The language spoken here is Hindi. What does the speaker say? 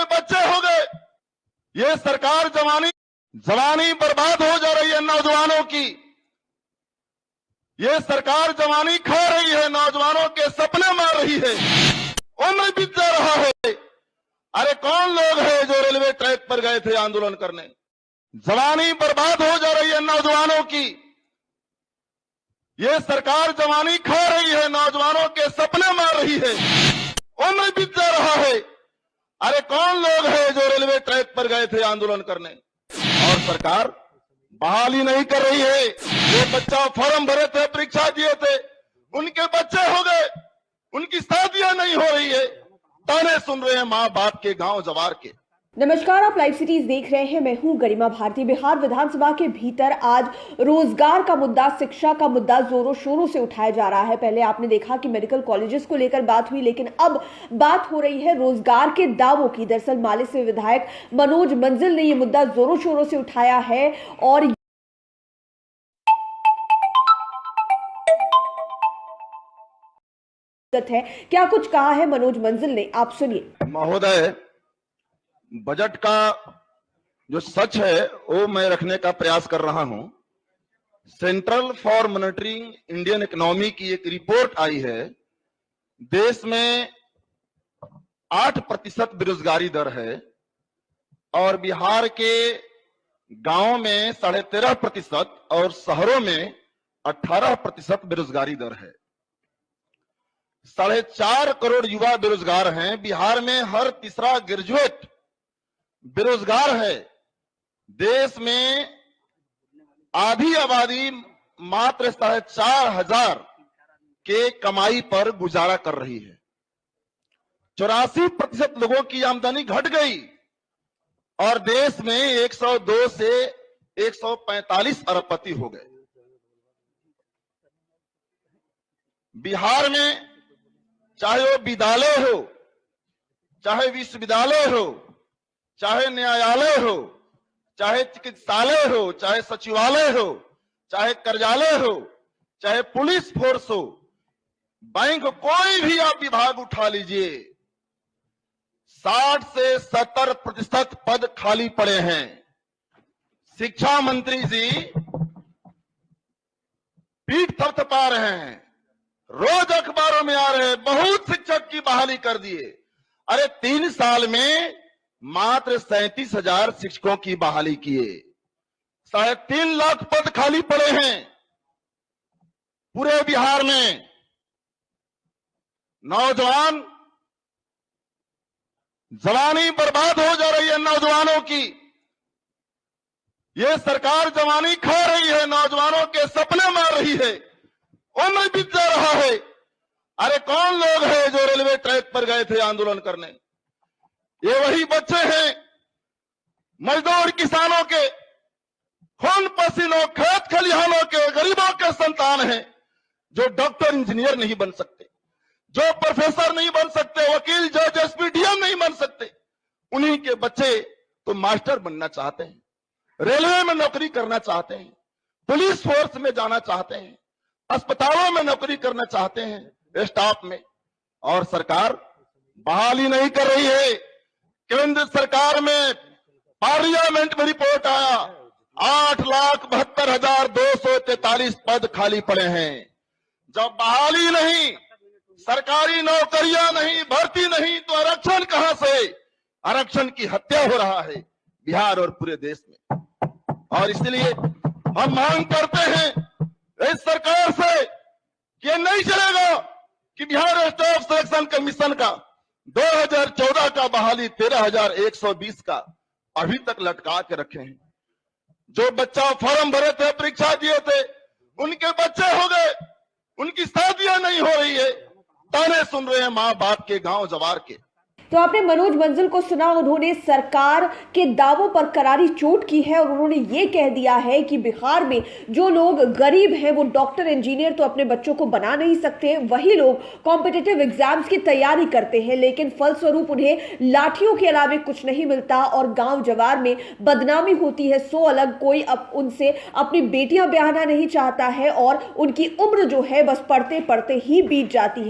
उनके बच्चे हो गए। ये सरकार जवानी बर्बाद हो जा रही है नौजवानों की। ये सरकार जवानी खा रही है, नौजवानों के सपने मार रही है, उम्र बीत जा रहा है। अरे कौन लोग हैं जो रेलवे ट्रैक पर गए थे आंदोलन करने? जवानी बर्बाद हो जा रही है नौजवानों की। ये सरकार जवानी खा रही है, नौजवानों के सपने मार रही है, उम्र बीत जा रहा है। अरे कौन लोग हैं जो रेलवे ट्रैक पर गए थे आंदोलन करने? और सरकार बहाली नहीं कर रही है। जो बच्चा फॉर्म भरे थे, परीक्षा दिए थे, उनके बच्चे हो गए, उनकी शादियां नहीं हो रही है, ताने सुन रहे हैं मां बाप के, गांव जवार के। नमस्कार, आप लाइव सिटीज देख रहे हैं। मैं हूं गरिमा भारती। बिहार विधानसभा के भीतर आज रोजगार का मुद्दा, शिक्षा का मुद्दा जोरों शोरों से उठाया जा रहा है। पहले आपने देखा कि मेडिकल कॉलेजेस को लेकर बात हुई, लेकिन अब बात हो रही है रोजगार के दावों की। दरअसल माले से विधायक मनोज मंजिल ने यह मुद्दा जोरों शोरों से उठाया है और है क्या कुछ कहा है मनोज मंजिल ने, आप सुनिए। महोदय, बजट का जो सच है वो मैं रखने का प्रयास कर रहा हूं। Central for monitoring Indian economy की एक रिपोर्ट आई है। देश में 8% बेरोजगारी दर है और बिहार के गांवों में 13.5% और शहरों में 18% बेरोजगारी दर है। 4.5 करोड़ युवा बेरोजगार हैं। बिहार में हर तीसरा ग्रेजुएट बेरोजगार है। देश में आधी आबादी मात्र 4,500 के कमाई पर गुजारा कर रही है। 84% लोगों की आमदनी घट गई और देश में 102 से 145 अरबपति हो गए। बिहार में चाहे वो विद्यालय हो, चाहे विश्वविद्यालय हो, चाहे न्यायालय हो, चाहे चिकित्सालय हो, चाहे सचिवालय हो, चाहे कार्यालय हो, चाहे पुलिस फोर्स हो, बैंक, कोई भी आप विभाग उठा लीजिए, 60 से 70% पद खाली पड़े हैं। शिक्षा मंत्री जी पीठ थपथपा रहे हैं, रोज अखबारों में आ रहे हैं, बहुत शिक्षक की बहाली कर दिए। अरे 3 साल में मात्र 37,000 शिक्षकों की बहाली किए। 3.5 लाख पद खाली पड़े हैं पूरे बिहार में। नौजवान जवानी बर्बाद हो जा रही है नौजवानों की। ये सरकार जवानी खा रही है, नौजवानों के सपने मार रही है, उम्र बीत जा रहा है। अरे कौन लोग हैं जो रेलवे ट्रैक पर गए थे आंदोलन करने? ये वही बच्चे हैं, मजदूर किसानों के, खून पसीनों, खेत खलिहानों के, गरीबों के संतान हैं, जो डॉक्टर इंजीनियर नहीं बन सकते, जो प्रोफेसर नहीं बन सकते, वकील, जज, एसपी, डीएम नहीं बन सकते। उन्हीं के बच्चे तो मास्टर बनना चाहते हैं, रेलवे में नौकरी करना चाहते हैं, पुलिस फोर्स में जाना चाहते हैं, अस्पतालों में नौकरी करना चाहते हैं, स्टाफ में। और सरकार बहाली नहीं कर रही है। केंद्र सरकार में पार्लियामेंट में रिपोर्ट आया, 8,72,243 पद खाली पड़े हैं। जब बहाली नहीं, सरकारी नौकरियां नहीं, भर्ती नहीं, तो आरक्षण कहां से? आरक्षण की हत्या हो रहा है बिहार और पूरे देश में। और इसलिए हम मांग करते हैं इस सरकार से कि ये नहीं चलेगा कि बिहार स्टाफ सिलेक्शन कमीशन का 2014 का बहाली 13,120 का अभी तक लटका के रखे हैं। जो बच्चा फॉर्म भरे थे, परीक्षा दिए थे, उनके बच्चे हो गए, उनकी शादियां नहीं हो रही है, ताने सुन रहे हैं मां बाप के, गांव जवार के। तो आपने मनोज मंजिल को सुना। उन्होंने सरकार के दावों पर करारी चोट की है और उन्होंने ये कह दिया है कि बिहार में जो लोग गरीब हैं वो डॉक्टर, इंजीनियर तो अपने बच्चों को बना नहीं सकते। वही लोग कॉम्पिटिटिव एग्जाम्स की तैयारी करते हैं, लेकिन फलस्वरूप उन्हें लाठियों के अलावा कुछ नहीं मिलता और गांव जवार में बदनामी होती है। सो अलग कोई अब उनसे अपनी बेटियां ब्याहना नहीं चाहता है और उनकी उम्र जो है बस पढ़ते पढ़ते ही बीत जाती है।